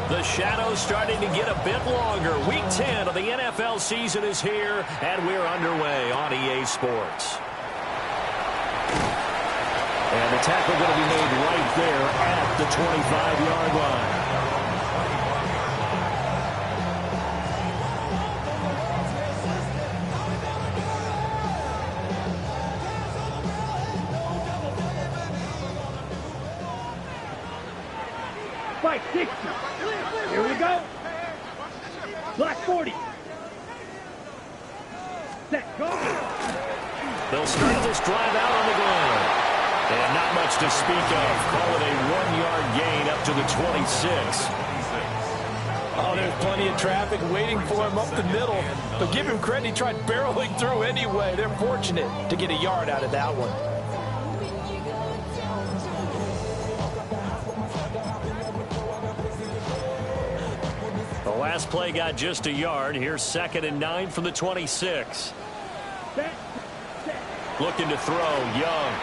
The shadow's starting to get a bit longer. Week 10 of the NFL season is here, and we're underway on EA Sports. And the tackle going to be made right there at the 25-yard line. Spike 60. Here we go. Black 40. Set, go. They'll start this drive out on the ground. And not much to speak of. Call it a 1-yard gain up to the 26. Oh, there's plenty of traffic waiting for him up the middle. But give him credit, he tried barreling through anyway. They're fortunate to get a yard out of that one. The last play got just a yard. Here's 2nd and 9 from the 26. Looking to throw, Young.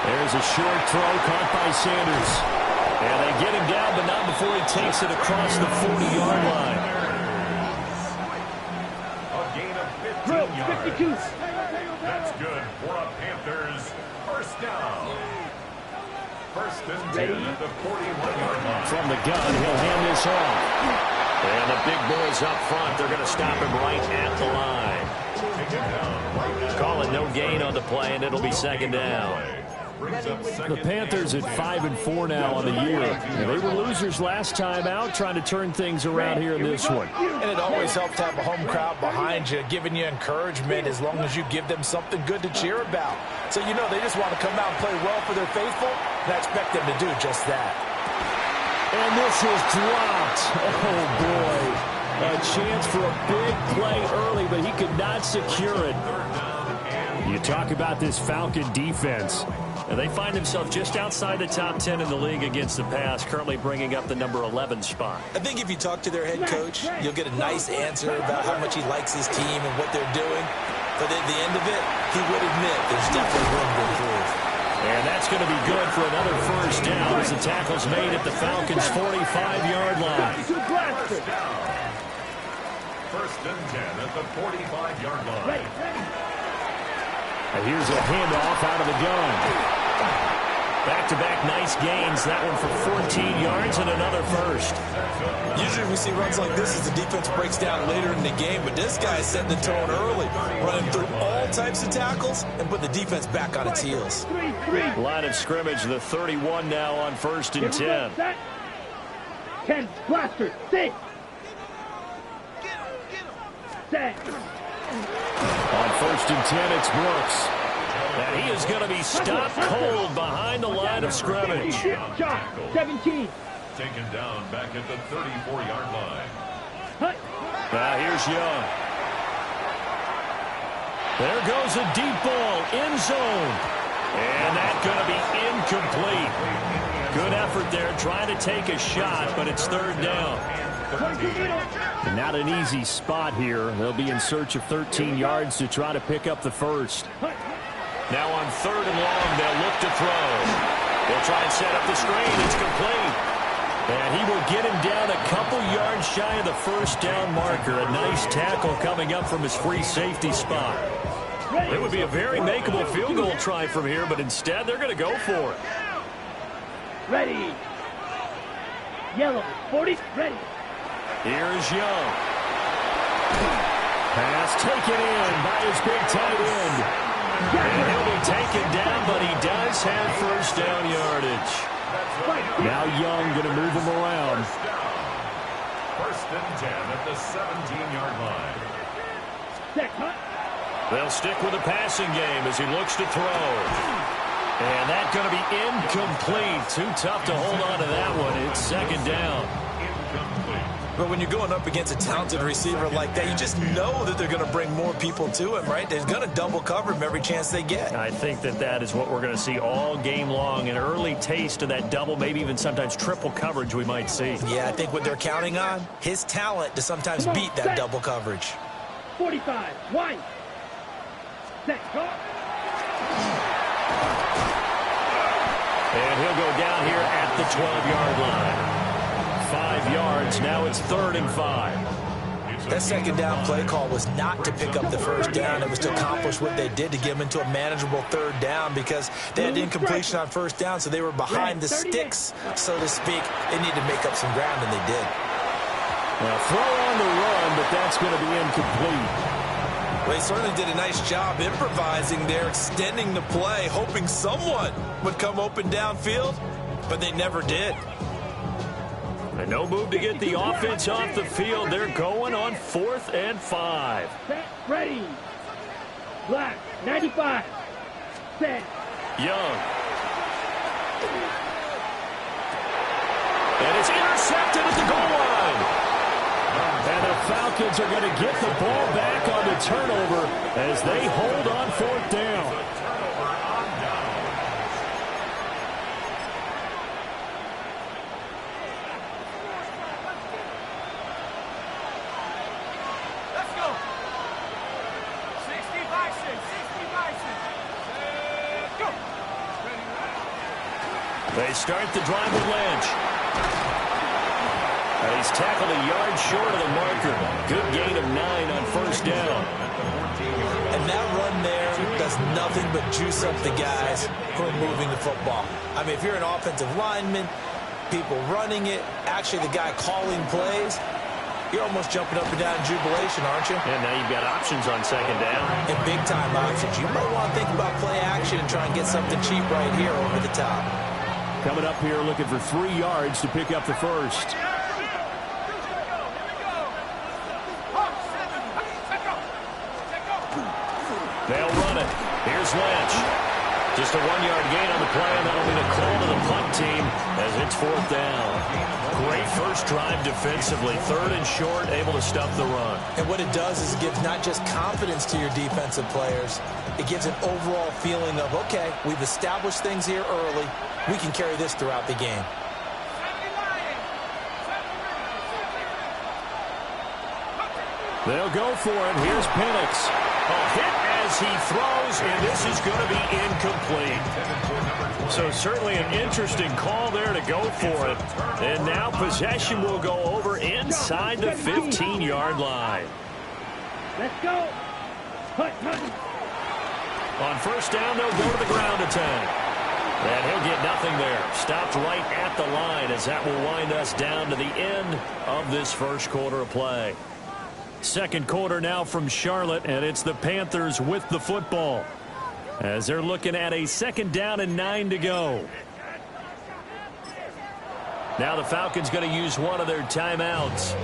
There's a short throw caught by Sanders. And they get him down, but not before he takes it across the 40-yard line. A gain of 15 yards. 52. That's good for a Panthers first down. First and 10 at the 41-yard line. From the gun, he'll hand this off. And the big boys up front, they're going to stop him right at the line. Call it no gain on the play, and it'll be 2nd down. The Panthers at 5-4 now on the year. And they were losers last time out, trying to turn things around here in this one. And it always helps to have a home crowd behind you, giving you encouragement as long as you give them something good to cheer about. So, you know, they just want to come out and play well for their faithful, and I expect them to do just that. And this is dropped. Oh, boy. A chance for a big play early, but he could not secure it. You talk about this Falcon defense. And they find themselves just outside the top 10 in the league against the pass, currently bringing up the number 11 spot. I think if you talk to their head coach, you'll get a nice answer about how much he likes his team and what they're doing. But at the end of it, he would admit there's definitely room to improve. And that's going to be good for another first down as the tackle's made at the Falcons' 45-yard line. First and 10 at the 45-yard line. And here's a handoff out of the gun. Back-to-back nice gains. That one for 14 yards and another first. Usually we see runs like this as the defense breaks down later in the game, but this guy set the tone early, running through all types of tackles and put the defense back on its heels. Line of scrimmage, the 31 now on 1st and 10. 10, blaster, 6. Set. On 1st and 10, it's Brooks. And he is going to be stopped cold behind the line of scrimmage. Shot, 17. Taken down back at the 34-yard line. Now here's Young. There goes a deep ball, end zone. And that's going to be incomplete. Good effort there, trying to take a shot, but it's 3rd down. And not an easy spot here. They'll be in search of 13 yards to try to pick up the first. Now on 3rd and long, they'll look to throw. They'll try and set up the screen. It's complete. And he will get him down a couple yards shy of the first down marker. A nice tackle coming up from his free safety spot. It would be a very makeable field goal try from here, but instead they're going to go for it. Ready. Yellow, 40, ready. Here's Young. Pass taken in by his big tight end. And he'll be taken down, but he does have first down yardage. Now Young going to move him around. First and 10 at the 17-yard line. They'll stick with the passing game as he looks to throw. And that's going to be incomplete. Too tough to hold on to that one. It's 2nd down. But when you're going up against a talented receiver like that, you just know that they're going to bring more people to him, right? They're going to double cover him every chance they get. I think that is what we're going to see all game long. An early taste of that double, maybe even sometimes triple coverage we might see. Yeah, I think what they're counting on, his talent to sometimes beat that double coverage. 45, 1. Set, go. And he'll go down here at the 12-yard line. 5 yards. Now it's 3rd and 5. That second down play call was not to pick up the first down. It was to accomplish what they did, to get them into a manageable 3rd down, because they had incompletion on first down, so they were behind the sticks, so to speak. They needed to make up some ground, and they did. Well, throw on the run, but that's going to be incomplete. Well, they certainly did a nice job improvising there, extending the play, hoping someone would come open downfield, but they never did. And no move to get the offense off the field. They're going on 4th and 5. Set, ready. Black, 95. Set. Young. And it's intercepted at the goal line. And the Falcons are going to get the ball back on the turnover as they hold on 4th down. They start the drive with Lynch. And he's tackled a yard short of the marker. Good gain of 9 on 1st down. And that run there does nothing but juice up the guys who are moving the football. I mean, if you're an offensive lineman, people running it, actually the guy calling plays, you're almost jumping up and down in jubilation, aren't you? And now you've got options on 2nd down. And big-time options. You might want to think about play action and try and get something cheap right here over the top. Coming up here looking for 3 yards to pick up the first. They'll run it. Here's Lynch. Just a 1-yard gain on the play, and that'll be the call to the punt team as it's 4th down. Great first drive defensively. 3rd and short, able to stop the run. And what it does is it gives not just confidence to your defensive players, it gives an overall feeling of, okay, we've established things here early. We can carry this throughout the game. They'll go for it. Here's Penix. A hit as he throws, and this is going to be incomplete. So certainly an interesting call there to go for it. And now possession will go over inside the 15-yard line. Let's go. Hut. On 1st down, they'll go to the ground attack. And he'll get nothing there. Stopped right at the line as that will wind us down to the end of this first quarter of play. 2nd quarter now from Charlotte, and it's the Panthers with the football as they're looking at a 2nd down and 9 to go. Now the Falcons going to use one of their timeouts.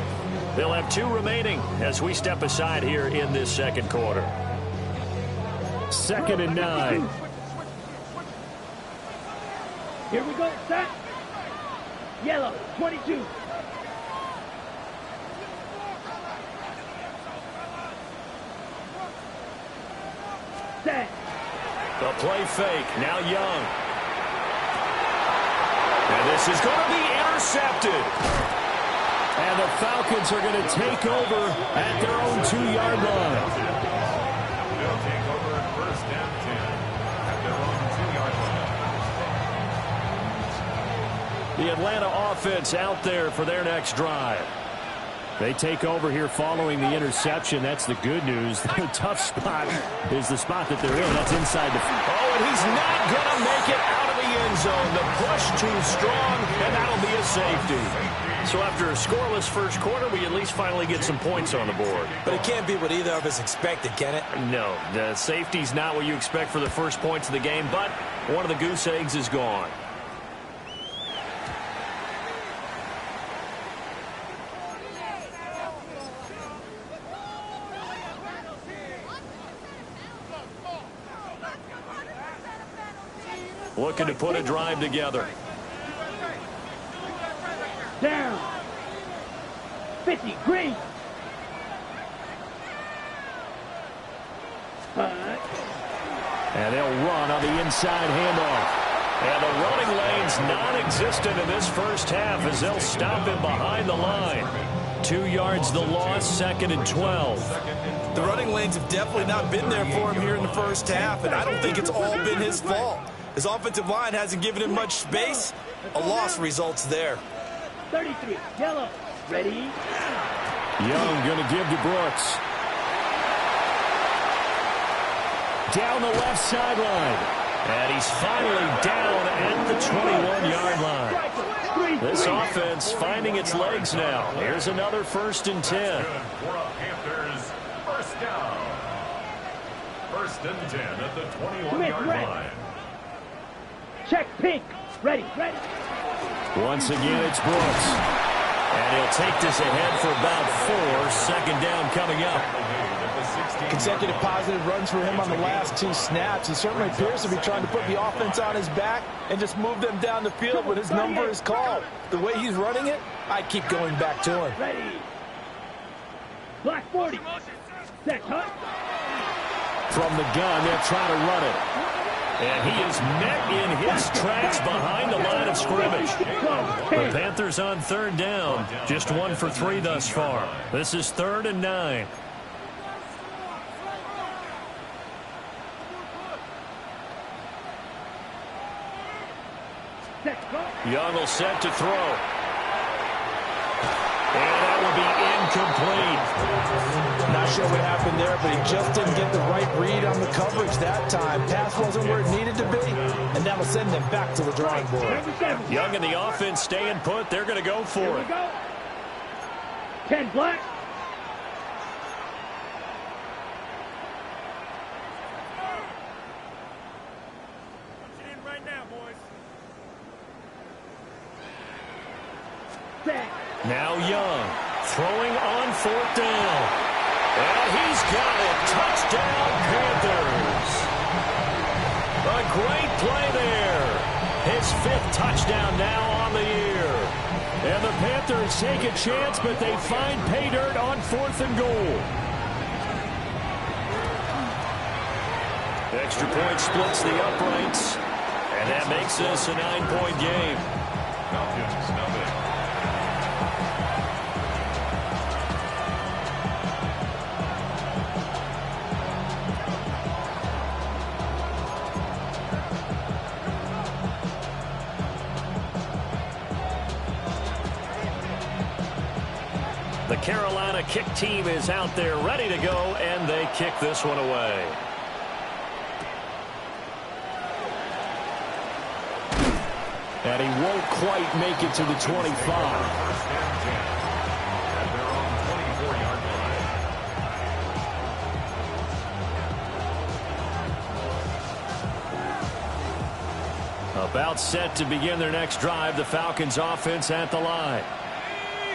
They'll have 2 remaining as we step aside here in this 2nd quarter. 2nd and 9. Here we go. Set. Yellow, 22. Set. The play fake. Now Young. And this is going to be intercepted. And the Falcons are going to take over at their own 2-yard line. They'll take over at 1st and 10 at their own 2-yard line. The Atlanta offense out there for their next drive. They take over here following the interception. That's the good news. The tough spot is the spot that they're in. That's inside the... Oh, and he's not going to make it out of the end zone. The push too strong, and that'll be a safety. So after a scoreless first quarter, we at least finally get some points on the board. But it can't be what either of us expected, can it? No, the safety's not what you expect for the first points of the game, but one of the goose eggs is gone. Looking to put a drive together. Down. 50, green. And they'll run on the inside handoff. And the running lane's non-existent in this first half as they'll stop him behind the line. 2 yards the loss, 2nd and 12. The running lanes have definitely not been there for him here in the first half, and I don't think it's all been his fault. His offensive line hasn't given him much space. A loss results there. 33, yellow, ready? Young going to give to Brooks. Down the left sideline. And he's finally down at the 21-yard line. This offense finding its legs now. Here's another 1st and 10. For a Panthers first down. 1st and 10 at the 21-yard line. Check pink. Ready, ready. Once again, it's Brooks. And he'll take this ahead for about 4. 2nd down coming up. Consecutive positive runs for him on the last 2 snaps. He certainly appears to be trying to put the offense on his back and just move them down the field when his number is called. The way he's running it, I keep going back to him. Ready. Black 40. Set, cut. From the gun, they'll try to run it. And he is met in his tracks behind the line of scrimmage. The Panthers on 3rd down. Just 1 for 3 thus far. This is 3rd and 9. Young will set to throw. And that will be incomplete. Not sure what happened there, but he just didn't get the right read on the coverage that time. Pass wasn't where it needed to be, and that'll send them back to the drawing board. Young and the offense staying put. They're going to go for it. 10 black. Now Young throwing on 4th down. And he's got it. Touchdown, Panthers. A great play there. His 5th touchdown now on the year. And the Panthers take a chance, but they find pay dirt on 4th and goal. Extra point splits the uprights. And that makes this a 9-point game. Falcons, nothing. The Carolina kick team is out there ready to go, and they kick this one away. And he won't quite make it to the 25. 1st and 10. At their own 24-yard line. About set to begin their next drive. The Falcons offense at the line.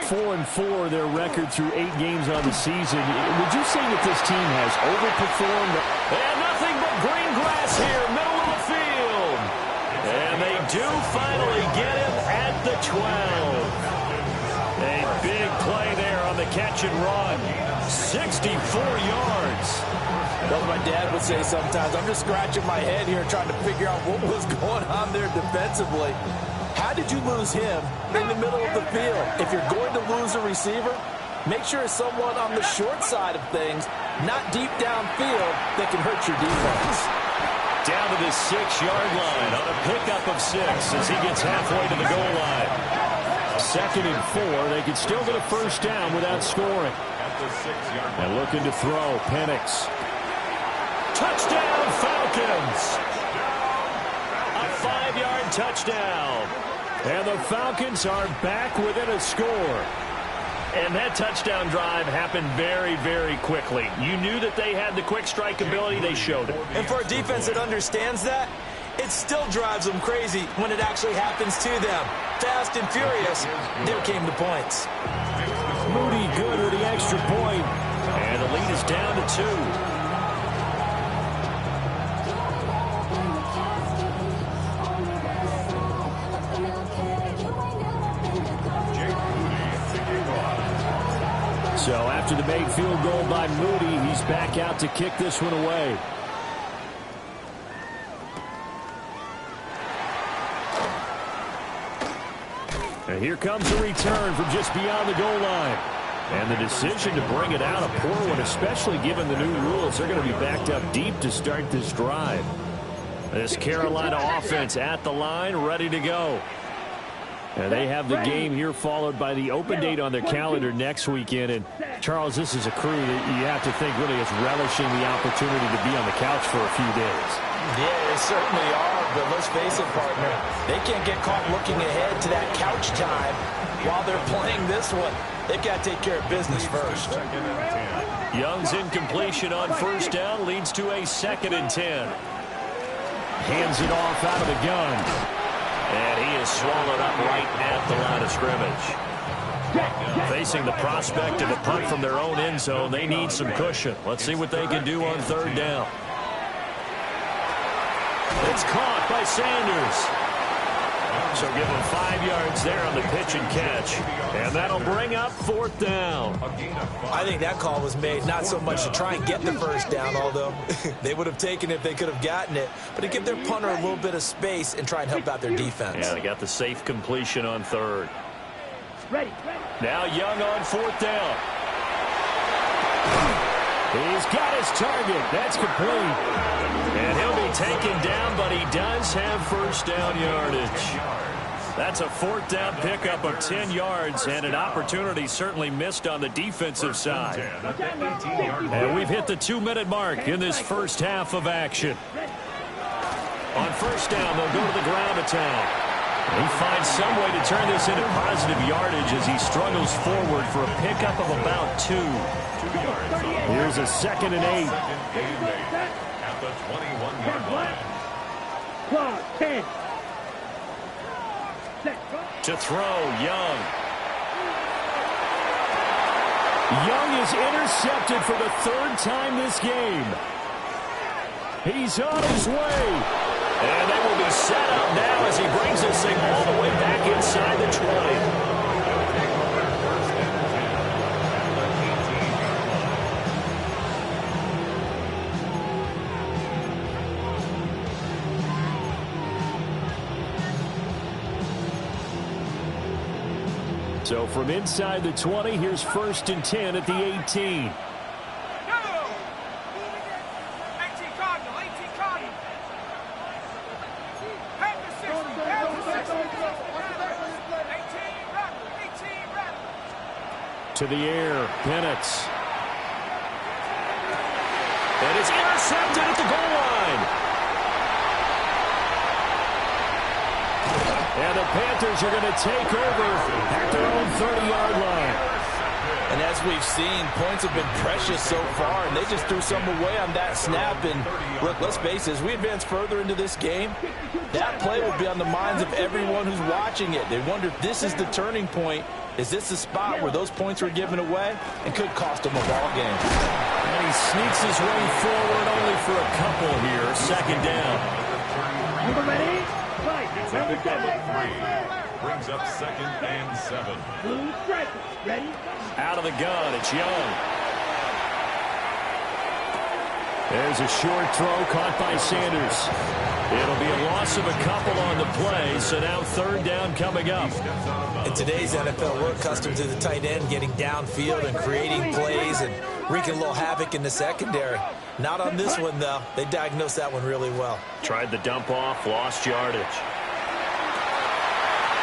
4-4 their record through 8 games on the season. Would you say that this team has overperformed? And nothing but green grass here, middle of the field. And they do finally get him at the 12. A big play there on the catch and run. 64 yards. Well, my dad would say sometimes, I'm just scratching my head here trying to figure out what was going on there defensively. How did you lose him in the middle of the field? If you're going to lose a receiver, make sure it's someone on the short side of things, not deep downfield, that can hurt your defense. Down to the 6-yard line on a pickup of 6 as he gets halfway to the goal line. 2nd and 4. They could still get a 1st down without scoring. At the 6-yard line. And looking to throw, Penix. Touchdown, Falcons! A 5-yard touchdown. And the Falcons are back within a score. And that touchdown drive happened very, very quickly. You knew that they had the quick strike ability. They showed it. And for a defense that understands that, it still drives them crazy when it actually happens to them. Fast and furious, there came the points. Moody good with the extra point. And the lead is down to 2. So after the made field goal by Moody, he's back out to kick this one away. And here comes a return from just beyond the goal line. And the decision to bring it out, a poor one, especially given the new rules. They're going to be backed up deep to start this drive. This Carolina offense at the line, ready to go. And they have the game here followed by the open date on their calendar next weekend. And, Charles, this is a crew that you have to think really is relishing the opportunity to be on the couch for a few days. Yeah, they certainly are, but let's face it, partner. They can't get caught looking ahead to that couch time while they're playing this one. They've got to take care of business first. Young's incompletion on first down leads to a 2nd and 10. Hands it off out of the gun. And he is swallowed up right at the line of scrimmage. Facing the prospect of a punt from their own end zone, they need some cushion. Let's see what they can do on 3rd down. It's caught by Sanders. So give him 5 yards there on the pitch and catch. And that'll bring up 4th down. I think that call was made not so much to try and get the first down, although they would have taken it if they could have gotten it, but to give their punter a little bit of space and try and help out their defense. Yeah, they got the safe completion on 3rd. Ready. Now Young on 4th down. He's got his target. That's complete. And he'll be taken down, but he does have first down yardage. That's a 4th down pickup of 10 yards and an opportunity certainly missed on the defensive side. And we've hit the 2-minute mark in this first half of action. On first down, they'll go to the ground attack. He finds some way to turn this into positive yardage as he struggles forward for a pickup of about 2. Here's a 2nd and 8. At the 21-yard line. Clock, 10. To throw, Young. Young is intercepted for the 3rd time this game. He's on his way. And they will be set up now as he brings this thing all the way back inside the 20. So from inside the 20, here's 1st and 10 at the 18. To the air, Penix. And it's intercepted at the goal line. And the Panthers are going to take over at their own 30-yard line. And as we've seen, points have been precious so far, and they just threw some away on that snap. And look, let's face it, as we advance further into this game, that play will be on the minds of everyone who's watching it. They wonder if this is the turning point. Is this the spot where those points were given away and could cost them a ball game? And he sneaks his way forward only for a couple here. 2nd down. Ready? Fight. Brings up 2nd and 7. Blue striker. Ready? Out of the gun, it's Young. There's a short throw caught by Sanders. It'll be a loss of a couple on the play, so now 3rd down coming up. In today's NFL, we're accustomed to the tight end getting downfield and creating plays and wreaking a little havoc in the secondary. Not on this one, though. They diagnosed that one really well. Tried the dump off, lost yardage.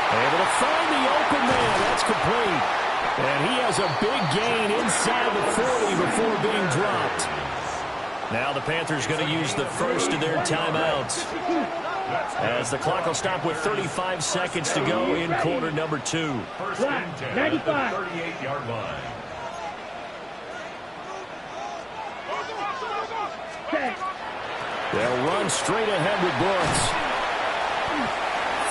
Able to find the open man. That's complete. And he has a big gain inside the 40 before being dropped. Now the Panthers going to use the first of their timeouts, as the clock will stop with 35 seconds to go in quarter number 2. 1st and 10 at the 38-yard line. They'll run straight ahead with Brooks.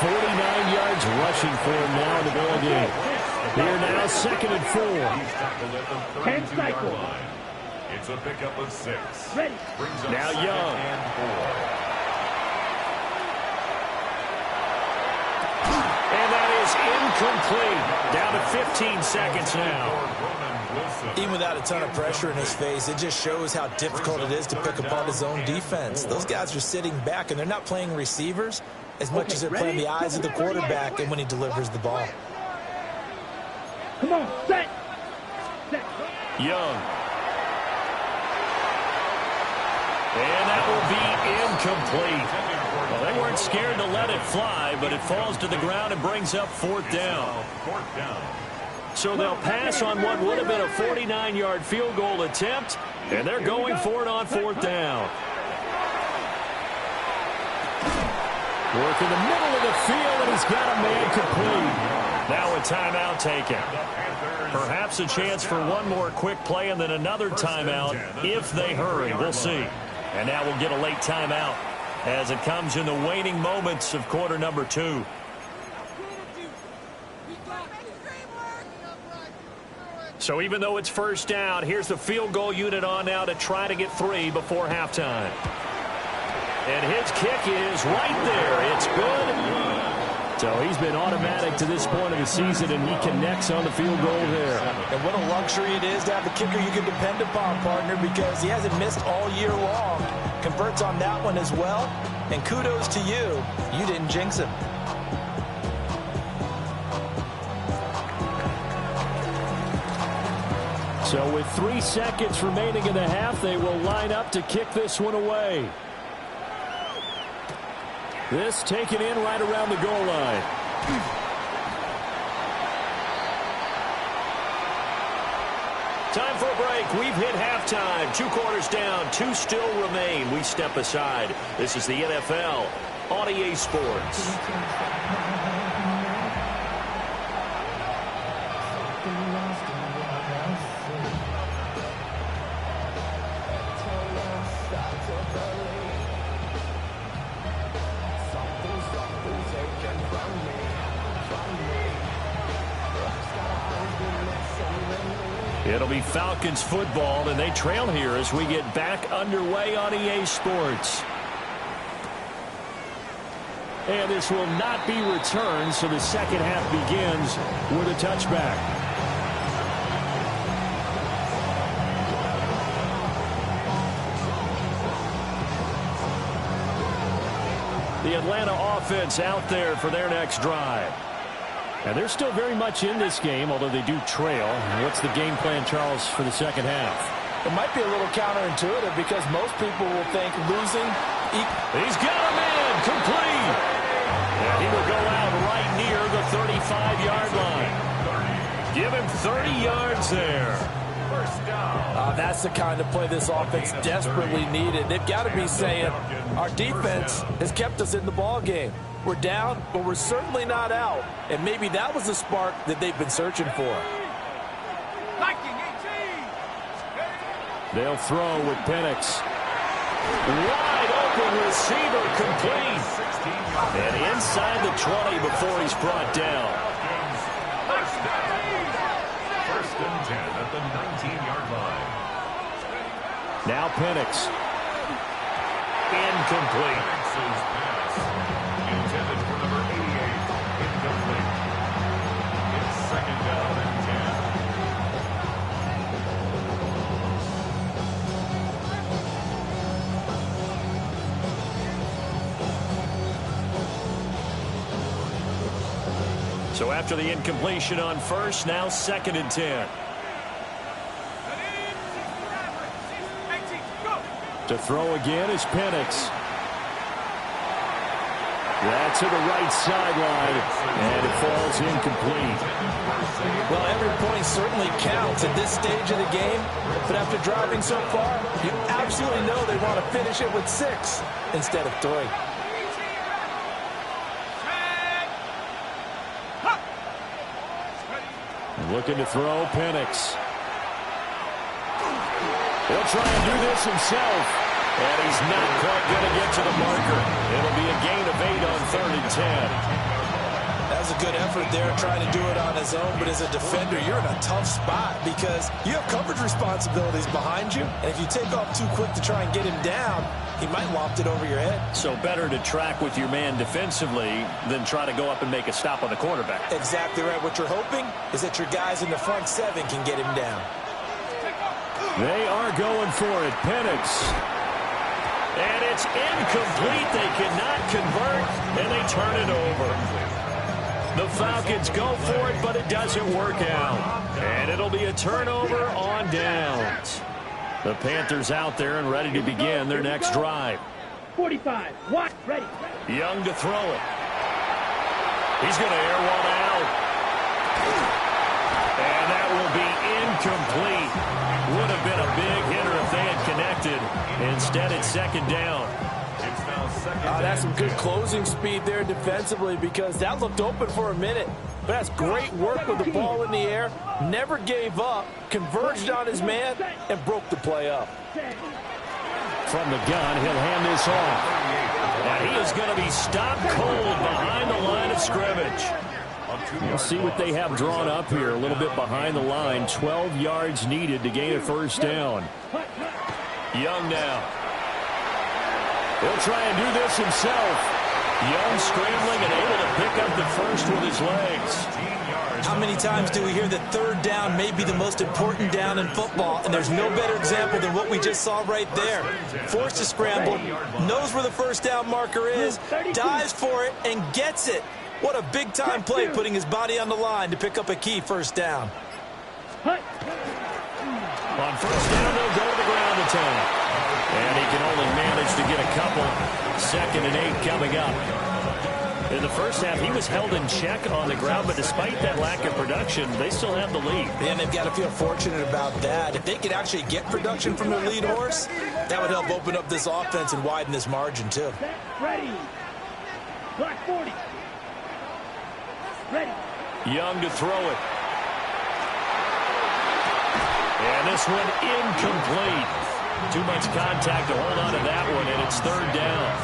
49 yards rushing for him now in the ball game. Here now, 2nd and 4. He's tackled at the 32-yard line. It's a pickup of 6. Ready. Brings up Now 2nd Young. and 4. And that is incomplete. Down to 15 seconds now. Even without a ton of pressure in his face, it just shows how difficult it is to pick apart his own defense. Those guys are sitting back, and they're not playing receivers as much as they're playing the eyes of the quarterback and when he delivers the ball. Come on, set. Young. And that will be incomplete. Well, they weren't scared to let it fly, but it falls to the ground and brings up 4th down. So they'll pass on what would have been a 49-yard field goal attempt, and they're going for it on 4th down. Work in the middle of the field, and he's got a man complete. Now a timeout taken. Perhaps a chance for one more quick play and then another timeout if they hurry. We'll see. And now we'll get a late timeout as it comes in the waning moments of quarter number 2. So even though it's 1st down, here's the field goal unit on now to try to get 3 before halftime. And his kick is right there. It's good. So he's been automatic to this point of the season, and he connects on the field goal there. And what a luxury it is to have a kicker you can depend upon, partner, because he hasn't missed all year long. Converts on that one as well. And kudos to you. You didn't jinx him. So with 3 seconds remaining in the half, they will line up to kick this one away. This taken in right around the goal line. Time for a break. We've hit halftime. 2 quarters down. 2 still remain. We step aside. This is the NFL on EA Sports. It'll be Falcons football, and they trail here as we get back underway on EA Sports. And this will not be returned, so the second half begins with a touchback. The Atlanta offense out there for their next drive. And they're still very much in this game, although they do trail. What's the game plan, Charles, for the second half? It might be a little counterintuitive because most people will think losing. He's got a man complete. And he will go out right near the 35-yard line. Give him 30 yards there. That's the kind of play this offense desperately needed. They've got to be saying, our defense has kept us in the ball game. We're down, but we're certainly not out. And maybe that was the spark that they've been searching for. They'll throw with Penix. Wide open receiver complete. And inside the 20 before he's brought down. First and 10 at the 19-yard line. Now Penix. Incomplete. Intended for number 88. Incomplete. It's 2nd down and 10. So after the incompletion on first, now 2nd and 10. To throw again is Penix. That's to the right sideline, and it falls incomplete. Well, every point certainly counts at this stage of the game, but after driving so far, you absolutely know they want to finish it with 6 instead of 3. Looking to throw, Penix. He'll try and do this himself. And he's not quite going to get to the marker. It'll be a gain of 8 on 3rd and 10. That was a good effort there, trying to do it on his own. But as a defender, you're in a tough spot because you have coverage responsibilities behind you. And if you take off too quick to try and get him down, he might loft it over your head. So better to track with your man defensively than try to go up and make a stop on the quarterback. Exactly right. What you're hoping is that your guys in the front 7 can get him down. They are going for it. Penix. And it's incomplete. They cannot convert, and they turn it over. The Falcons go for it, but it doesn't work out. And it'll be a turnover on downs. The Panthers out there and ready to begin their next drive. 45. What? Ready. Young to throw it. He's going to air one out. And that will be incomplete. Would have been a big hitter if they had connected. Instead, it's second down. That's some good closing speed there defensively, because that looked open for a minute. But that's great work with the ball in the air. Never gave up, converged on his man, and broke the play up. From the gun, he'll hand this off. And he is going to be stopped cold behind the line of scrimmage. We'll see what they have drawn up here. A little bit behind the line. 12 yards needed to gain a first down. Young now. He'll try and do this himself. Young scrambling and able to pick up the first with his legs. How many times do we hear that third down may be the most important down in football, and there's no better example than what we just saw right there. Forced to scramble, knows where the first down marker is, dives for it, and gets it. What a big-time play, putting his body on the line to pick up a key first down. On first down, they'll go to the ground attack. And he can only manage to get a couple. 2nd and 8 coming up. In the first half, he was held in check on the ground, but despite that lack of production, they still have the lead. And they've got to feel fortunate about that. If they could actually get production from their lead horse, that would help open up this offense and widen this margin, too. Ready. Black 40. Ready. Young to throw it. And this one incomplete. Too much contact to hold on to that one, and it's third down.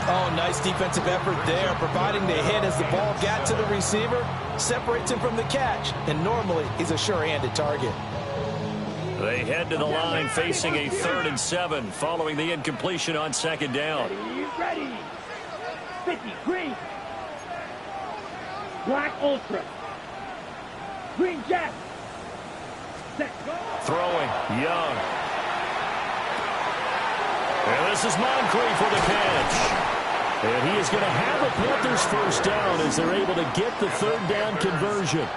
Oh, nice defensive effort there, providing the hit as the ball got to the receiver, separates him from the catch, and normally he's a sure-handed target. They head to the line facing a 3rd and 7 following the incompletion on 2nd down. Ready. 50. Green. Black Ultra. Green Jack. Set. Go. Throwing. Young. And this is Moncrief for the catch. And he is going to have a Panthers first down as they're able to get the third down conversion.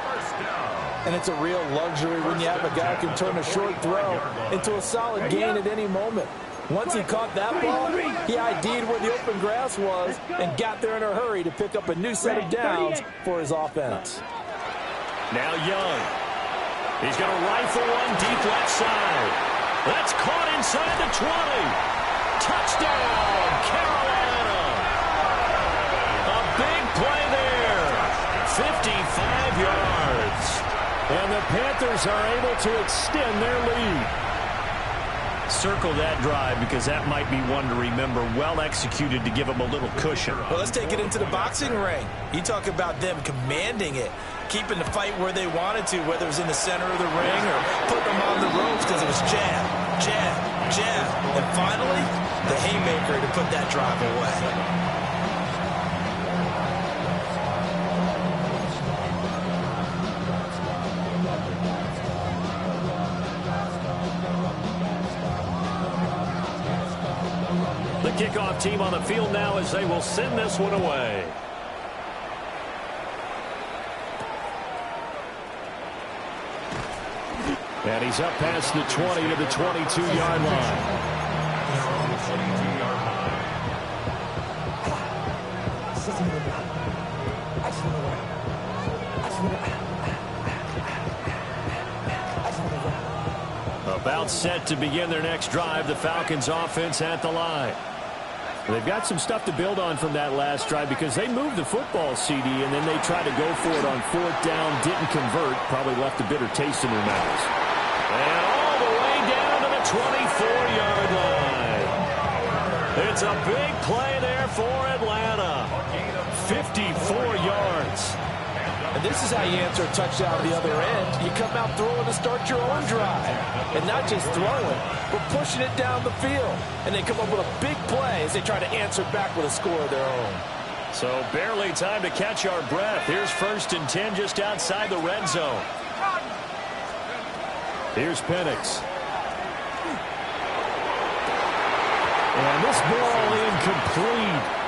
And it's a real luxury when you have a guy who can turn a short throw into a solid gain at any moment. Once he caught that ball, he ID'd where the open grass was and got there in a hurry to pick up a new set of downs for his offense. Now Young. He's going to rifle one deep left side. That's caught inside the 20. Touchdown, Carolina. A big play there. 55 yards. And the Panthers are able to extend their lead. Circle that drive because that might be one to remember. Well executed to give them a little cushion. Well, let's take it into the boxing ring. You talk about them commanding it, keeping the fight where they wanted to, whether it was in the center of the ring or putting them on the ropes because it was jab, jab, jab. And finally, the haymaker to put that drive away. The kickoff team on the field now as they will send this one away. And he's up past the 20 to the 22-yard line. About set to begin their next drive, the Falcons offense at the line. They've got some stuff to build on from that last drive because they moved the football, CD, and then they tried to go for it on 4th down, didn't convert, probably left a bitter taste in their mouths. And all the way down to the 24-yard line. It's a big play there for Atlanta. 54 yards. And this is how you answer a touchdown at the other end. You come out throwing to start your own drive. And not just throwing, but pushing it down the field. And they come up with a big play as they try to answer back with a score of their own. So barely time to catch our breath. Here's 1st and 10 just outside the red zone. Here's Penix. And this ball incomplete.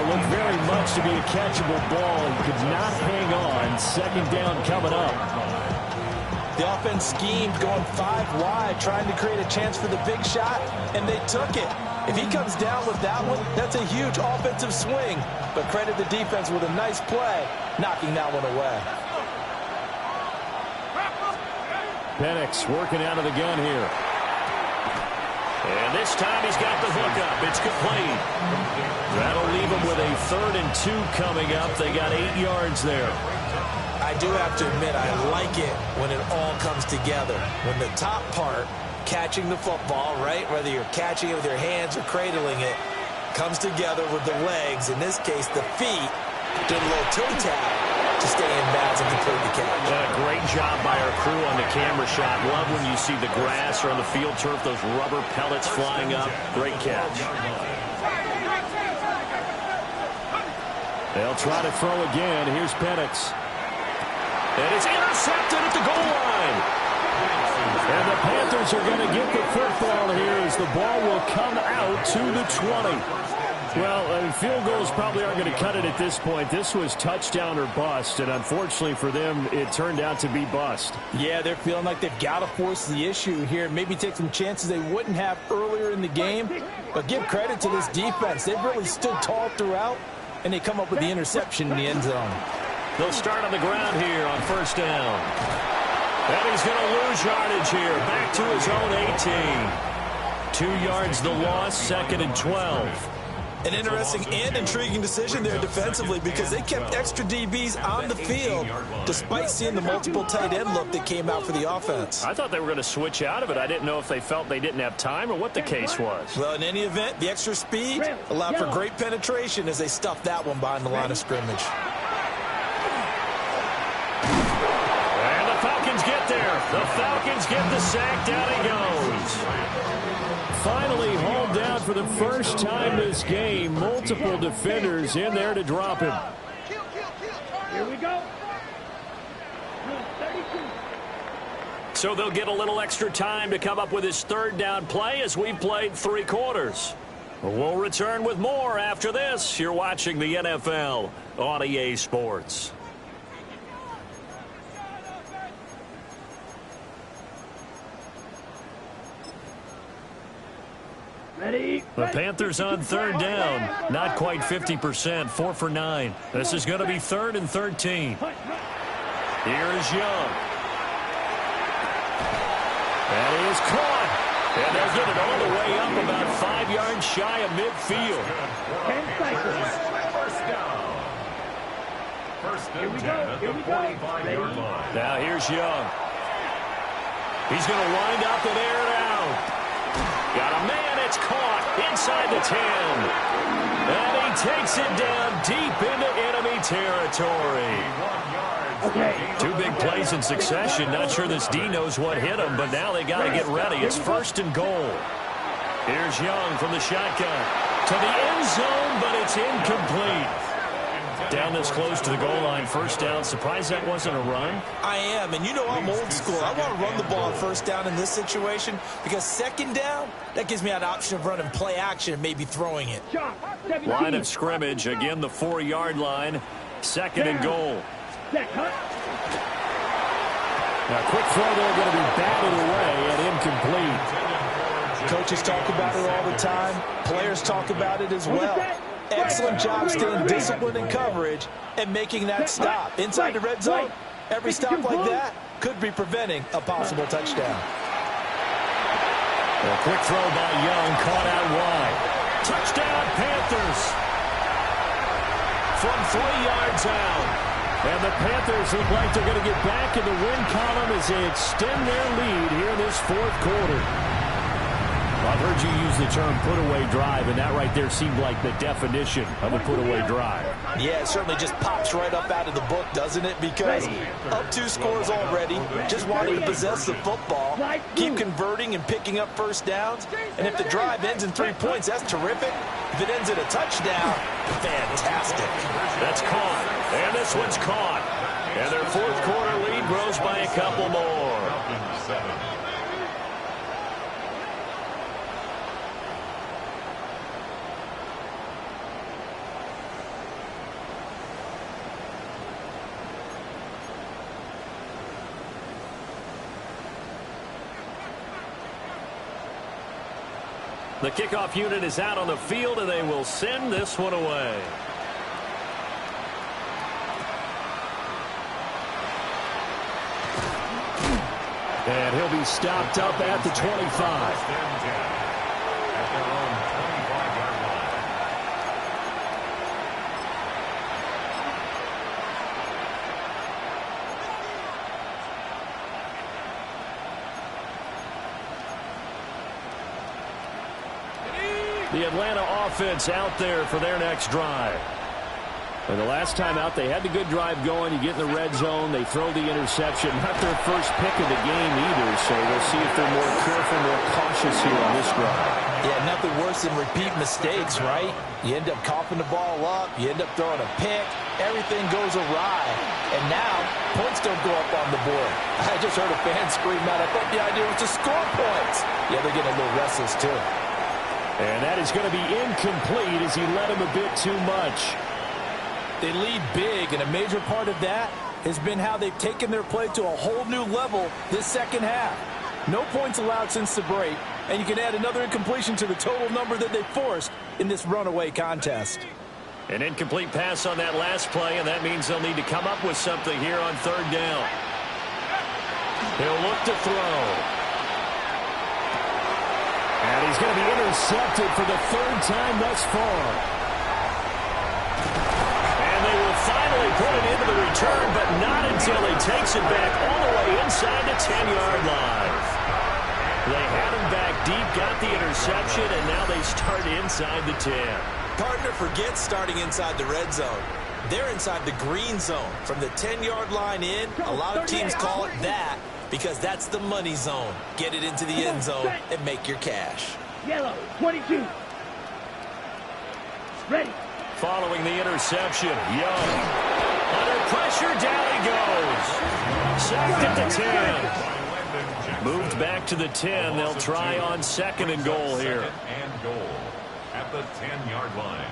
Looked very much to be a catchable ball. He could not hang on. 2nd down coming up. The offense schemed going 5 wide, trying to create a chance for the big shot, and they took it. If he comes down with that one, that's a huge offensive swing. But credit the defense with a nice play, knocking that one away. Penix working out of the gun here. And this time he's got the hook up. It's complete. That'll leave him with a 3rd and 2 coming up. They got 8 yards there. I do have to admit, I like it when it all comes together. When the top part, catching the football, right, whether you're catching it with your hands or cradling it, comes together with the legs, in this case the feet, doing a little toe tap to stay in bounds and complete the catch. A great job by our crew on the camera shot. Love when you see the grass or on the field turf, those rubber pellets flying up. Great catch. They'll try to throw again. Here's Penix. And it's intercepted at the goal line. And the Panthers are going to get the football here as the ball will come out to the 20. Well, field goals probably aren't going to cut it at this point. This was touchdown or bust, and unfortunately for them, it turned out to be bust. Yeah, they're feeling like they've got to force the issue here. Maybe take some chances they wouldn't have earlier in the game. But give credit to this defense. They've really stood tall throughout, and they come up with the interception in the end zone. They'll start on the ground here on 1st down. And he's going to lose yardage here. Back to his own 18. 2 yards the loss, 2nd and 12. An interesting and intriguing decision there defensively because they kept extra DBs on the field despite seeing the multiple tight end look that came out for the offense. I thought they were going to switch out of it. I didn't know if they felt they didn't have time or what the case was. Well, in any event, the extra speed allowed for great penetration as they stuffed that one behind the line of scrimmage. And the Falcons get there. The Falcons get the sack. Down he goes. Finally hauled down for the first time this game. Multiple defenders in there to drop him. Here we go. 32. So they'll get a little extra time to come up with his 3rd down play as we played 3 quarters. We'll return with more after this. You're watching the NFL on EA Sports. Ready. The Panthers on 3rd down. Not quite 50%. 4 for 9. This is going to be 3rd and 13. Here is Young. And he is caught. And they'll get it all the way up about 5 yards shy of midfield. 10 seconds. First down. First and 10 at the 45-yard line. Now here's Young. He's going to wind up and air it out. Got a man. It's caught inside the 10. And he takes it down deep into enemy territory. Okay. 2 big plays in succession. Not sure this D knows what hit him, but now they got to get ready. It's 1st and goal. Here's Young from the shotgun. To the end zone, but it's incomplete. Down this close to the goal line, 1st down. Surprised that wasn't a run? I am, and you know I'm old school. I want to run the ball on 1st down in this situation because 2nd down, that gives me an option of running play action and maybe throwing it. Line of scrimmage, again the 4-yard line. 2nd and goal. Now, quick throw there, going to be batted away and incomplete. Coaches talk about it all the time. Players talk about it as well. Excellent job staying disciplined in coverage and making that stop. Inside the red zone, every stop like that could be preventing a possible touchdown. A quick throw by Young, caught out wide. Touchdown, Panthers. From 3 yards out. And the Panthers look like they're going to get back in the win column as they extend their lead here in this 4th quarter. I've heard you use the term put-away drive, and that right there seemed like the definition of a put-away drive. Yeah, it certainly just pops right up out of the book, doesn't it? Because up 2 scores already, just wanting to possess the football, keep converting and picking up 1st downs. And if the drive ends in 3 points, that's terrific. If it ends in a touchdown, fantastic. That's caught, and this one's caught. And their 4th quarter lead grows by a couple more. The kickoff unit is out on the field, and they will send this one away. And he'll be stopped up at the 25. The Atlanta offense out there for their next drive. And the last time out, they had the good drive going. You get in the red zone, they throw the interception. Not their first pick of the game either, so we'll see if they're more careful, more cautious here on this drive. Yeah, nothing worse than repeat mistakes, right? You end up coughing the ball up, you end up throwing a pick, everything goes awry. And now, points don't go up on the board. I just heard a fan scream out, I thought the idea was to score points. Yeah, they're getting a little restless too. And that is going to be incomplete as he led him a bit too much. They lead big, and a major part of that has been how they've taken their play to a whole new level this second half. No points allowed since the break, and you can add another incompletion to the total number that they forced in this runaway contest. An incomplete pass on that last play, and that means they'll need to come up with something here on third down. He'll look to throw. And he's going to be intercepted for the third time thus far. Finally put it into the return, but not until he takes it back all the way inside the 10-yard line. They had him back deep, got the interception, and now they start inside the 10. Partner, forget starting inside the red zone. They're inside the green zone. From the 10-yard line in, a lot of teams call it that because that's the money zone. Get it into the end zone and make your cash. Yellow, 22. Ready. Following the interception, Young. Under pressure, down he goes. Sacked at the 10. Moved back to the 10. They'll try on second and goal here. Second and goal at the 10-yard line.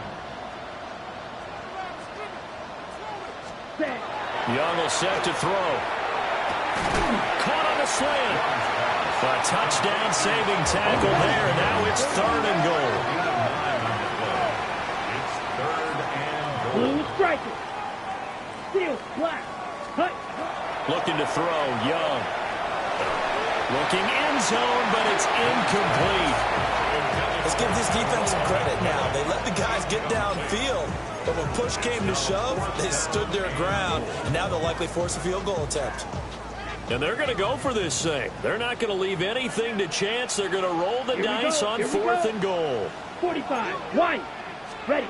Young will set to throw. Caught on the slant. A touchdown saving tackle there. Now it's third and goal. Blue striker. Steel, black. Cut. Looking to throw, Young. Looking end zone, but it's incomplete. Let's give this defense some credit now. They let the guys get downfield, but when push came to shove, they stood their ground, and now they'll likely force a field goal attempt. And they're going to go for this thing. They're not going to leave anything to chance. They're going to roll the dice on fourth and goal. 45, wide. Ready.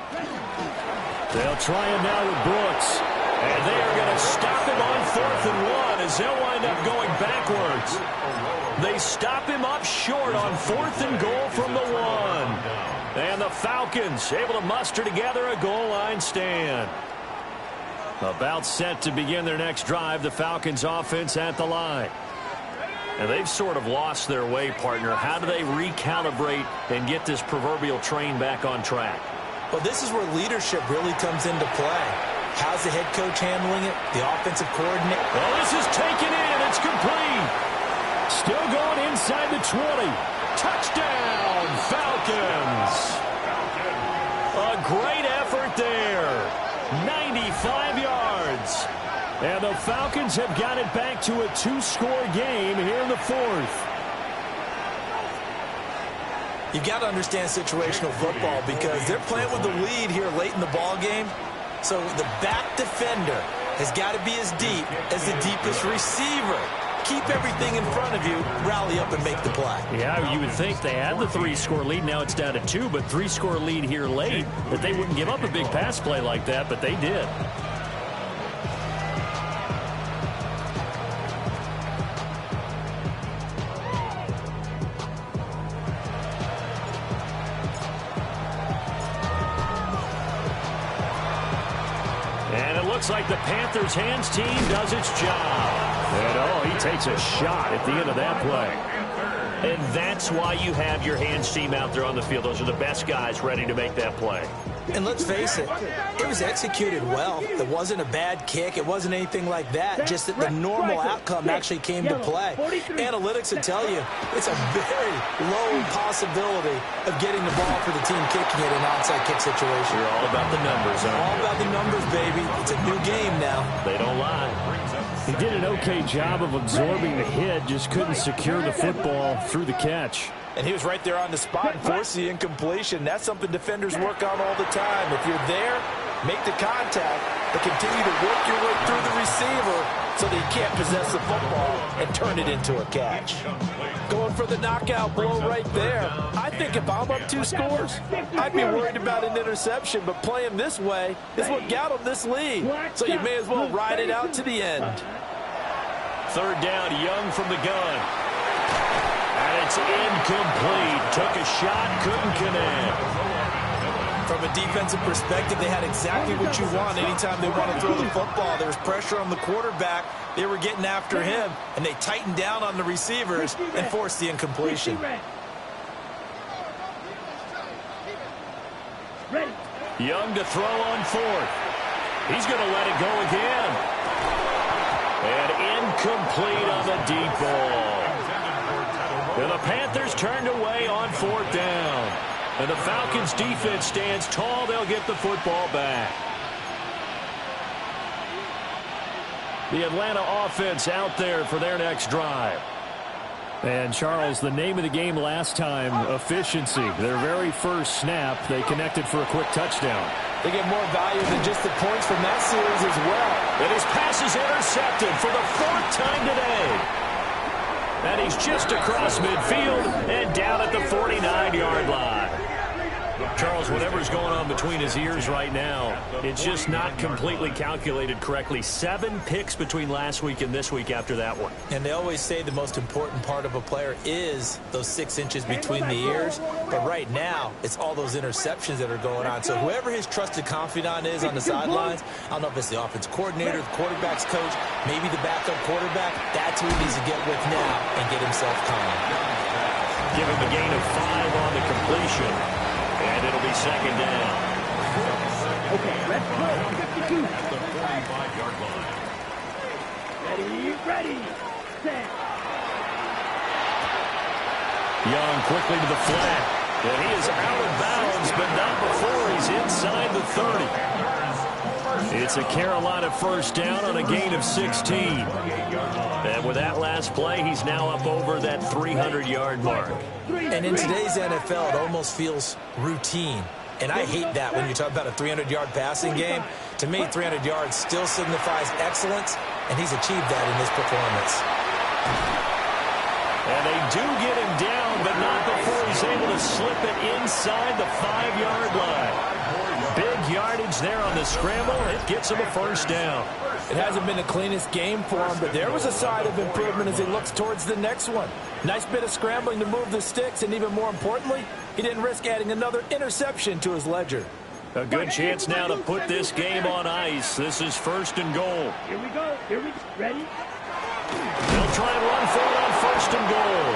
They'll try him now with Brooks. And they are going to stop him on 4th and 1 as they'll wind up going backwards. They stop him up short on 4th and goal from the 1. And the Falcons able to muster together a goal line stand. About set to begin their next drive, the Falcons offense at the line. And they've sort of lost their way, partner. How do they recalibrate and get this proverbial train back on track? Well, this is where leadership really comes into play. How's the head coach handling it? The offensive coordinator. Well, this is taken in. It's complete. Still going inside the 20. Touchdown, Falcons. A great effort there. 95 yards. And the Falcons have got it back to a 2-score game here in the 4th. You've got to understand situational football because they're playing with the lead here late in the ball game. So the back defender has got to be as deep as the deepest receiver. Keep everything in front of you, rally up and make the play. Yeah, you would think they had the 3-score lead. Now it's down to 2, but 3-score lead here late, that they wouldn't give up a big pass play like that, but they did. Looks like the Panthers hands team does its job. And he takes a shot at the end of that play. And that's why you have your hands team out there on the field. Those are the best guys ready to make that play. And let's face it, it was executed well. It wasn't a bad kick. It wasn't anything like that. Just that the normal outcome actually came to play. Analytics would tell you it's a very low possibility of getting the ball for the team kicking it in an onside kick situation. You're all about the numbers, huh? All about the numbers, baby. It's a new game now. They don't lie. He did an okay job of absorbing the hit, just couldn't secure the football through the catch. And he was right there on the spot and forced the incompletion. That's something defenders work on all the time. If you're there, make the contact, but continue to work your way through the receiver so that he can't possess the football and turn it into a catch. Going for the knockout blow right there. I think if I'm up 2 scores, I'd be worried about an interception, but playing this way is what got him this lead. So you may as well ride it out to the end. 3rd down, Young from the gun. And it's incomplete. Took a shot, couldn't connect. From a defensive perspective, they had exactly what you want anytime they want to throw the football. There was pressure on the quarterback. They were getting after him, and they tightened down on the receivers and forced the incompletion. Young to throw on 4th. He's going to let it go again. And incomplete on the deep ball. And the Panthers turned away on 4th down. And the Falcons defense stands tall. They'll get the football back. The Atlanta offense out there for their next drive. And, Charles, the name of the game last time, efficiency. Their very first snap, they connected for a quick touchdown. They get more value than just the points from that series as well. And his pass is intercepted for the 4th time today. And he's just across midfield and down at the 49-yard line. Charles, whatever's going on between his ears right now, it's just not completely calculated correctly. 7 picks between last week and this week after that one. And they always say the most important part of a player is those 6 inches between the ears. But right now, it's all those interceptions that are going on. So whoever his trusted confidant is on the sidelines, I don't know if it's the offense coordinator, the quarterback's coach, maybe the backup quarterback, that's who he needs to get with now and get himself calm. Give him a gain of 5 on the completion. And it'll be 2nd down. Okay, let's go. 52. The 45-yard line. Ready, set. Young quickly to the flat. And he is out of bounds, but not before he's inside the 30. It's a Carolina 1st down on a gain of 16. And with that last play, he's now up over that 300-yard mark. And in today's NFL, it almost feels routine. And I hate that when you talk about a 300-yard passing game. To me, 300 yards still signifies excellence, and he's achieved that in this performance. And they do get him down, but not before he's able to slip it inside the 5-yard line. Big yardage there on the scramble. It gets him a 1st down. It hasn't been the cleanest game for him, but there was a side of improvement as he looks towards the next one. Nice bit of scrambling to move the sticks, and even more importantly, he didn't risk adding another interception to his ledger. A good chance now to put this game on ice. This is 1st and goal. Here we go. Ready? They'll try and run for it on 1st and goal.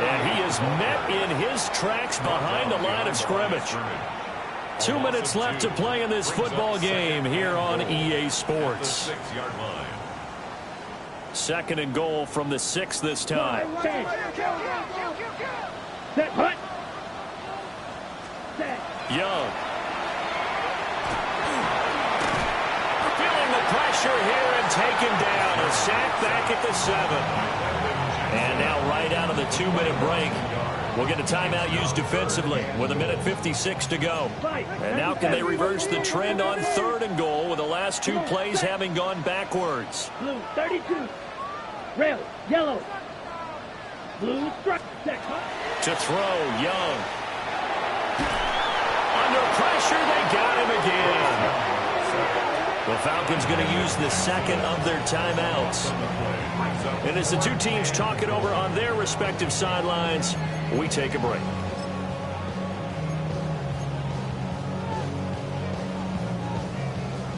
And he is met in his tracks behind the line of scrimmage. 2 minutes left to play in this football game here on EA Sports. 2nd and goal from the 6 this time. Set, hut. Set. Young. Feeling the pressure here and taken down. A sack back at the 7. And now right out of the 2-minute break, we'll get a timeout used defensively with 1:56 to go. And now can they reverse the trend on 3rd and goal with the last 2 plays having gone backwards? Blue, 32. Red, yellow. Blue, strike. Set, To throw, Young. Under pressure, they got him again. The Falcons going to use the 2nd of their timeouts. And as the 2 teams talk it over on their respective sidelines, we take a break.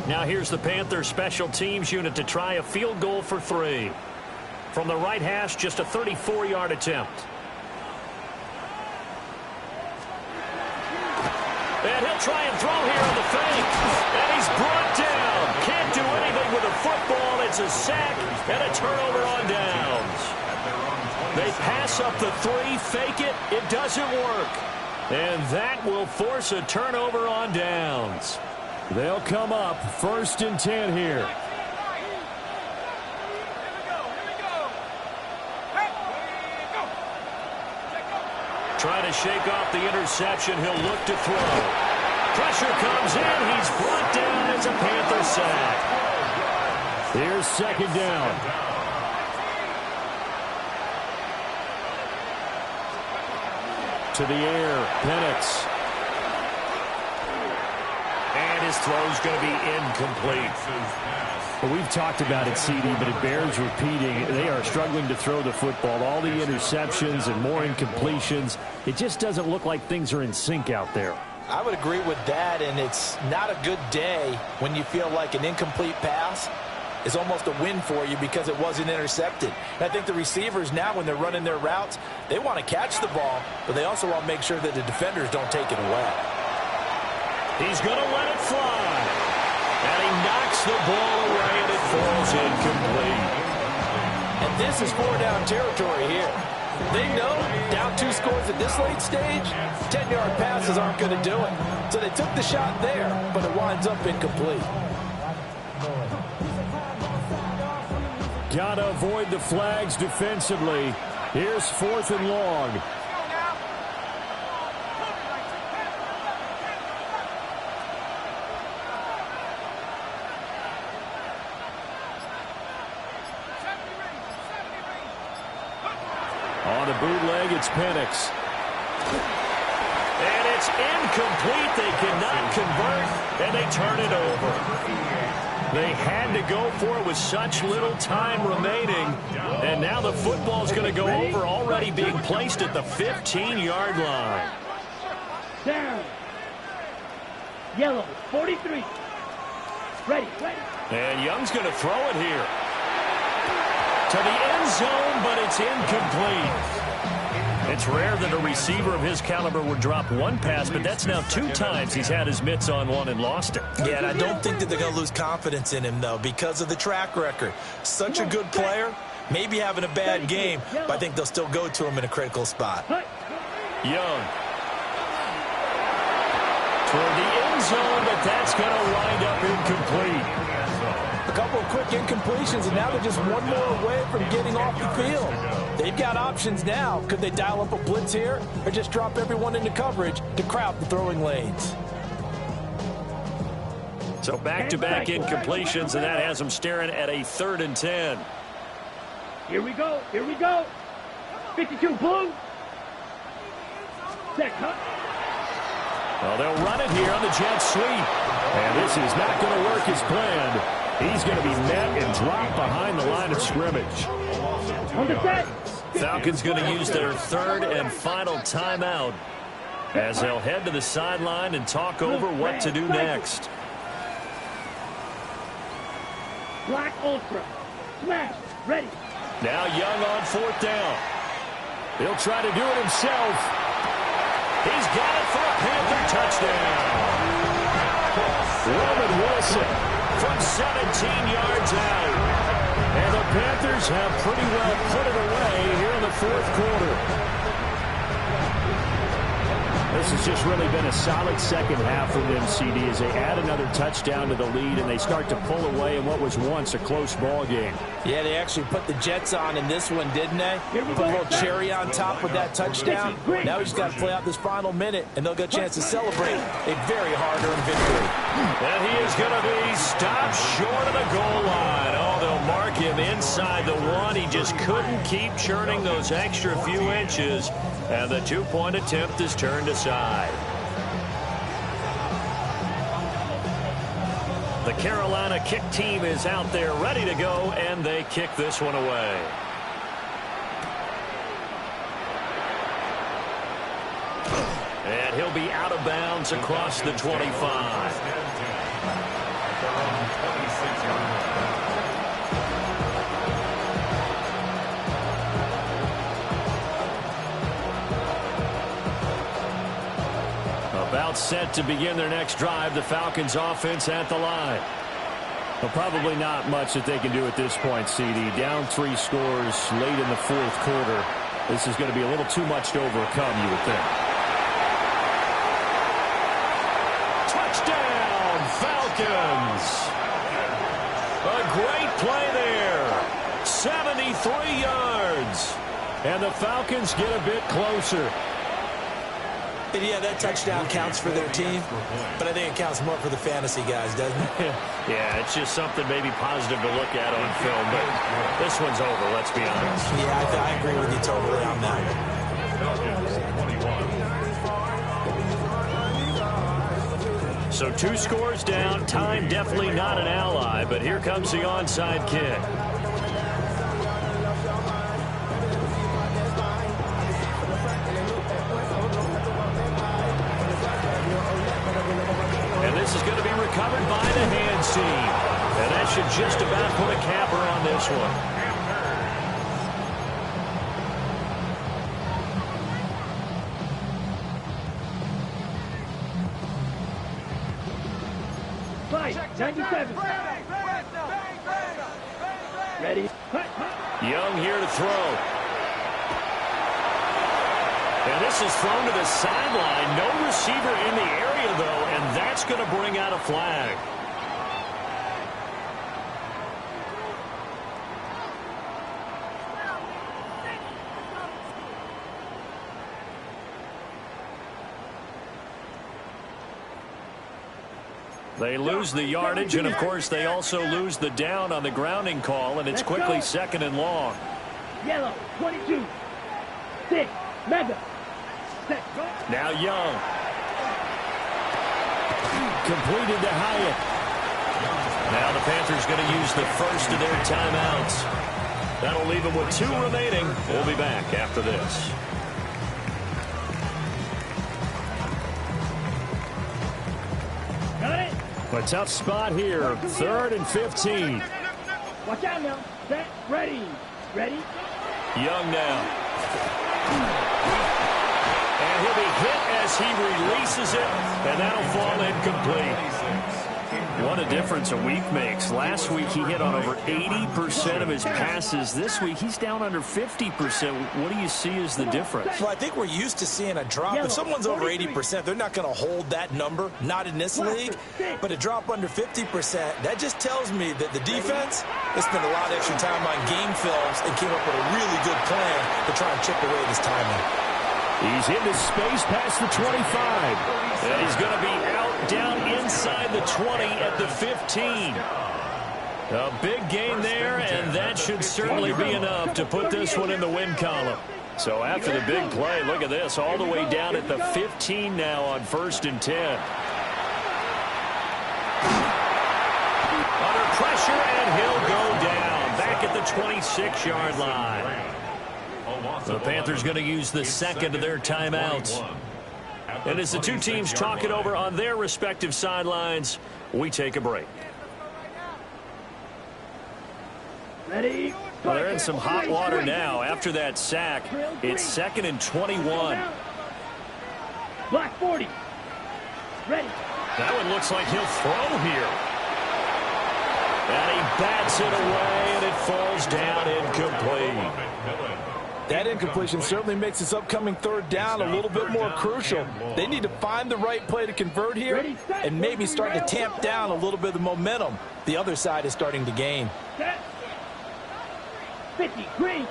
Now here's the Panthers special teams unit to try a field goal for 3. From the right hash, just a 34-yard attempt. And he'll try and throw here on the fake. And he's brought down. Can't do anything with a football. It's a sack and a turnover on downs. They pass up the 3, fake it. It doesn't work. And that will force a turnover on downs. They'll come up 1st and 10 here. Trying to shake off the interception. He'll look to throw. Pressure comes in. He's brought down. It's a Panther sack. Here's 2nd down. To the air. Penix. And his throw's going to be incomplete. Well, we've talked about it, CD, but it bears repeating. They are struggling to throw the football. All the interceptions and more incompletions. It just doesn't look like things are in sync out there. I would agree with that, and it's not a good day when you feel like an incomplete pass is almost a win for you because it wasn't intercepted. And I think the receivers now, when they're running their routes, they want to catch the ball, but they also want to make sure that the defenders don't take it away. He's going to let it fly. And he knocks the ball away, and it falls incomplete. And this is 4-down territory here. They know down 2 scores at this late stage, 10-yard passes aren't going to do it. So they took the shot there, but it winds up incomplete. Got to avoid the flags defensively. Here's 4th and long. On a bootleg, it's Penix. And it's incomplete. They cannot convert, and they turn it over. They had to go for it with such little time remaining. And now the football's going to go over, already being placed at the 15-yard line. Down. Yellow, 43. Ready. And Young's going to throw it here. To the end zone, but it's incomplete. It's rare that a receiver of his caliber would drop one pass, but that's now 2 times he's had his mitts on one and lost it. Yeah, and I don't think that they're going to lose confidence in him, though, because of the track record. Such a good player, maybe having a bad game, but I think they'll still go to him in a critical spot. Young. Toward the end zone, but that's going to wind up incomplete. A couple of quick incompletions, and now they're just one more away from getting off the field. They've got options now. Could they dial up a blitz here or just drop everyone into coverage to crowd the throwing lanes? So back-to-back incompletions, and that has them staring at a 3rd and 10. Here we go. 52 blue. Set cut. Well, they'll run it here on the jet sweep. And this is not going to work as planned. He's going to be met and dropped behind the line of scrimmage. On the set. Falcons going to use their 3rd and final timeout as they'll head to the sideline and talk over what to do next. Black Ultra. Smash. Ready. Now Young on 4th down. He'll try to do it himself. He's got it for a Panther touchdown. Roman Wilson from 17 yards out. And the Panthers have pretty well put it away here in the 4th quarter. This has just really been a solid second half from them, CD, as they add another touchdown to the lead and they start to pull away in what was once a close ball game. Yeah, they actually put the Jets on in this one, didn't they? Put a little cherry on top with that touchdown. Now he's got to play out this final minute, and they'll get a chance to celebrate a very hard-earned victory. And he is going to be stopped short of the goal line. Oh, they'll mark him inside the 1. He just couldn't keep churning those extra few inches, and the 2-point attempt is turned aside. The Carolina kick team is out there ready to go, and they kick this one away. And he'll be out of bounds across the 25. About timeout set to begin their next drive. The Falcons offense at the line. Well, probably not much that they can do at this point, CD. Down 3 scores late in the fourth quarter. This is going to be a little too much to overcome, you would think. Touchdown, Falcons! A great play there. 73 yards. And the Falcons get a bit closer. And yeah, that touchdown counts for their team, but I think it counts more for the fantasy guys, doesn't it? Yeah, it's just something maybe positive to look at on film, but this one's over, let's be honest. Yeah, I agree with you totally on that one. So 2 scores down, time definitely not an ally, but here comes the onside kick. And this is going to be recovered by the hands team. And that should just about put a capper on this one. Fight, 97. Ready? Young here to throw. And this is thrown to the sideline. No receiver in the area, though, and that's going to bring out a flag. They lose the yardage, and, of course, they also lose the down on the grounding call, and it's quickly 2nd and long. Yellow, 22. 6, mega. Now Young. Completed to Hyatt. Now the Panthers going to use the first of their timeouts. That'll leave them with 2 remaining. We'll be back after this. Got it. A tough spot here. 3rd and 15. Watch out now. Set, ready. Ready? Young now. And he'll be hit as he releases it, and that'll fall incomplete. What a difference a week makes. Last week he hit on over 80% of his passes. This week he's down under 50%. What do you see as the difference? Well, I think we're used to seeing a drop. If someone's over 80%, they're not going to hold that number, not in this league. But a drop under 50%, that just tells me that the defense has spent a lot of extra time on game films and came up with a really good plan to try and chip away this timing. He's into space past the 25. And he's going to be out down inside the 20 at the 15. A big gain there, and that should certainly be enough to put this one in the win column. So after the big play, look at this, all the way down at the 15 now on 1st and 10. Under pressure, and he'll go down back at the 26-yard line. The Panthers going to use the 2nd of their timeouts. And as the 2 teams talk it over on their respective sidelines, we take a break. Ready? Well, they're in some hot water now. After that sack, it's 2nd and 21. Block 40. Ready. That one looks like he'll throw here. And he bats it away, and it falls down incomplete. That incompletion certainly makes this upcoming 3rd down a little bit more crucial. They need to find the right play to convert here and maybe start to tamp down a little bit of the momentum the other side is starting to gain. Set. 50, green.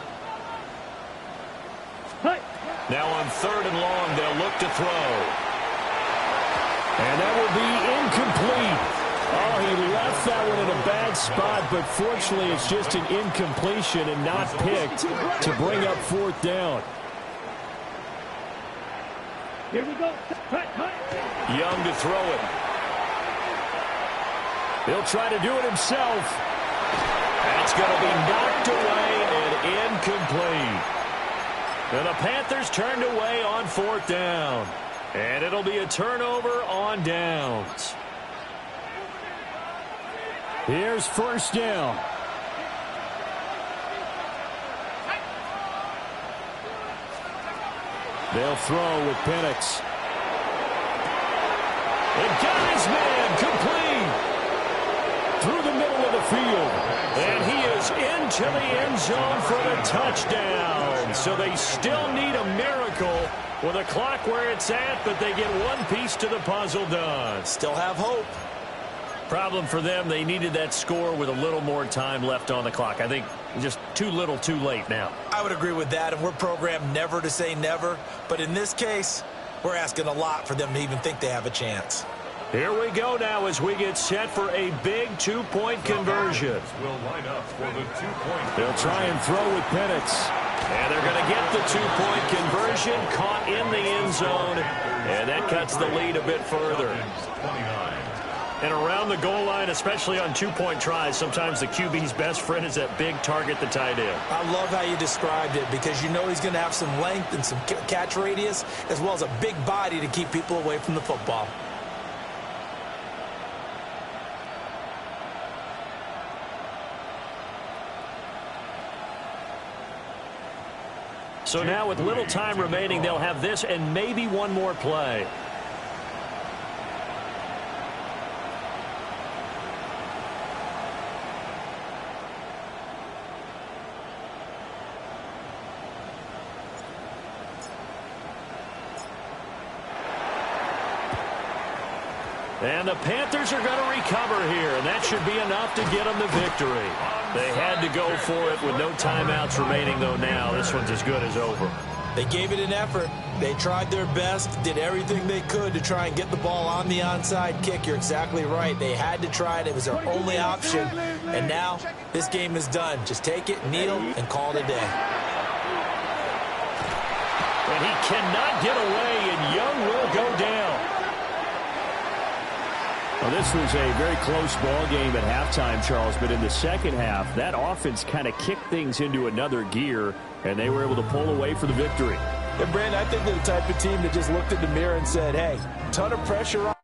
Hut. Now on 3rd and long, they'll look to throw. And that will be incomplete. Oh, he left that one in a bad spot, but fortunately it's just an incompletion and not picked to bring up 4th down. Here we go. Hut, hut. Young to throw it. He'll try to do it himself. That's going to be knocked away and incomplete. And the Panthers turned away on 4th down. And it'll be a turnover on downs. Here's 1st down. They'll throw with Penix. And got his man complete through the middle of the field. And he is into the end zone for the touchdown. So they still need a miracle with a clock where it's at, but they get one piece to the puzzle done. Still have hope. Problem for them, they needed that score with a little more time left on the clock. I think just too little too late now. I would agree with that, and we're programmed never to say never. But in this case, we're asking a lot for them to even think they have a chance. Here we go now as we get set for a big two-point conversion. Will line up for the 2-point. They'll try and throw with Penix. And they're going to get the two-point conversion, caught in the end zone, and that cuts the lead a bit further. 29. And around the goal line, especially on two-point tries, sometimes the QB's best friend is that big target, the tight end. I love how you described it because you know he's going to have some length and some catch radius as well as a big body to keep people away from the football. So now with little time remaining, they'll have this and maybe one more play. And the Panthers are going to recover here, and that should be enough to get them the victory. They had to go for it with no timeouts remaining, though now. This one's as good as over. They gave it an effort. They tried their best, did everything they could to try and get the ball on the onside kick. You're exactly right. They had to try it. It was their only option. And now this game is done. Just take it, kneel, and call it a day. And he cannot get away, and Young will go down. Well, this was a very close ball game at halftime, Charles, but in the second half, that offense kind of kicked things into another gear, and they were able to pull away for the victory. And, Brandon, I think they're the type of team that just looked at the mirror and said, hey, ton of pressure on.